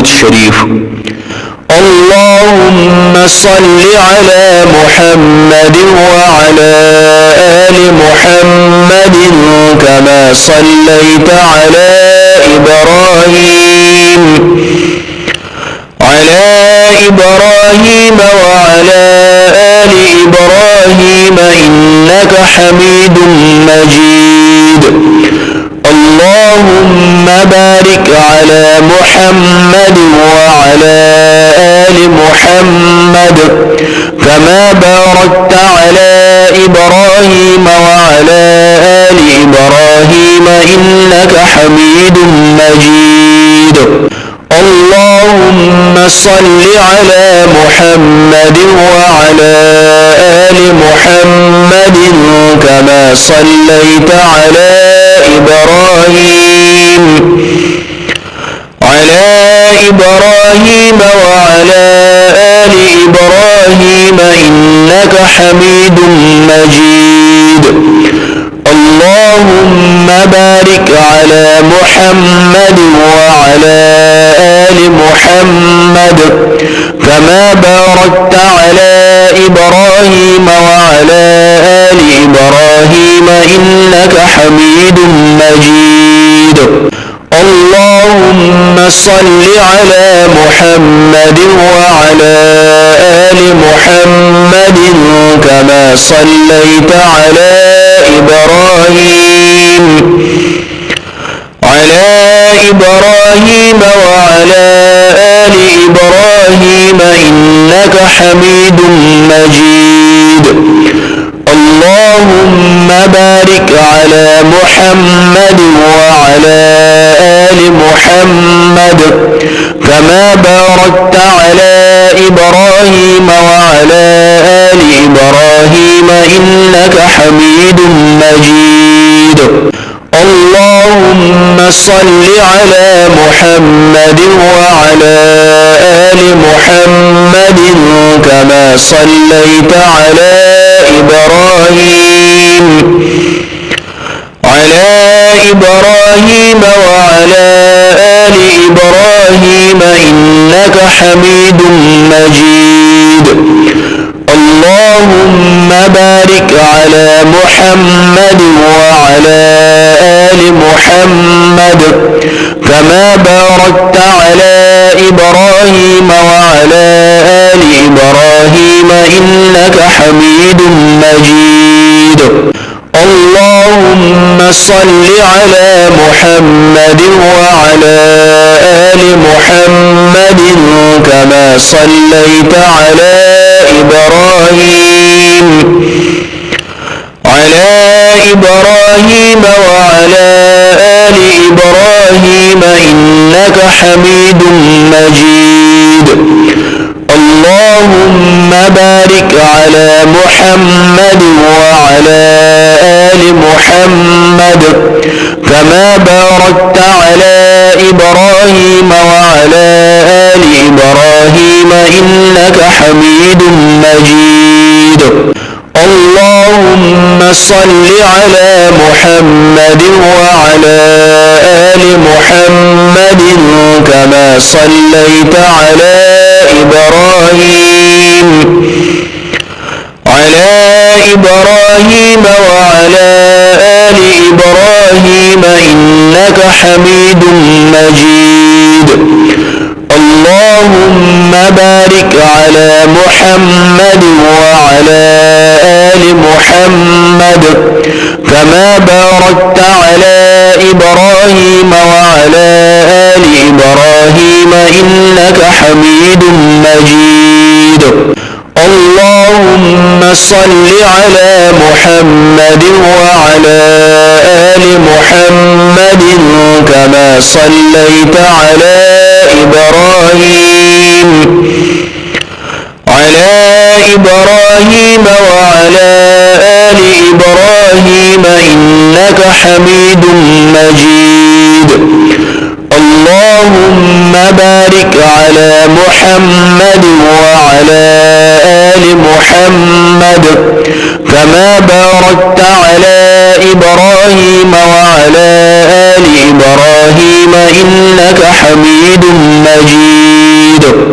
الشريف. اللهم صل على محمد وعلى آل محمد كما صليت على إبراهيم وعلى آل إبراهيم إنك حميد مجيد. اللهم بارك على محمد وعلى آل محمد كما باركت على إبراهيم وعلى آل إبراهيم إنك حميد مجيد. اللهم صل على محمد وعلى آل محمد كما صليت على إبراهيم وعلى آل إبراهيم إنك حميد مجيد. اللهم بارك على محمد وعلى آل محمد كما باركت على إبراهيم وعلى آل إبراهيم إنك حميد مجيد. اللهم صل على محمد وعلى آل محمد كما صليت على إبراهيم وعلى آل إبراهيم إنك حميد مجيد. اللهم بارك على محمد وعلى آل محمد كما باركت على إبراهيم وعلى آل إبراهيم إنك حميد مجيد. اللهم صل على محمد وعلى آل محمد كما صليت على إبراهيم وعلى آل إبراهيم إنك حميد مجيد. اللهم بارك على محمد وعلى آل محمد كما باركت على إبراهيم وعلى آل إبراهيم إنك حميد مجيد. اللهم صل على محمد وعلى آل محمد كما صليت على إبراهيم وعلى آل إبراهيم إنك حميد مجيد. اللهم بارك على محمد وعلى آل محمد كما باركت على إبراهيم وعلى آل إبراهيم إنك حميد مجيد. اللهم صل على محمد وعلى آل محمد كما صليت على إبراهيم وعلى آل إبراهيم إنك حميد مجيد. اللهم بارك على محمد وعلى آل محمد كما باركت على إبراهيم وعلى آل إبراهيم إنك حميد مجيد. اللهم صل على محمد وعلى آل محمد كما صليت على إبراهيم وعلى آل إبراهيم إنك حميد مجيد. اللهم بارك على محمد وعلى آل محمد كما باركت على إبراهيم وعلى آل إبراهيم إنك حميد مجيد. التوفيق.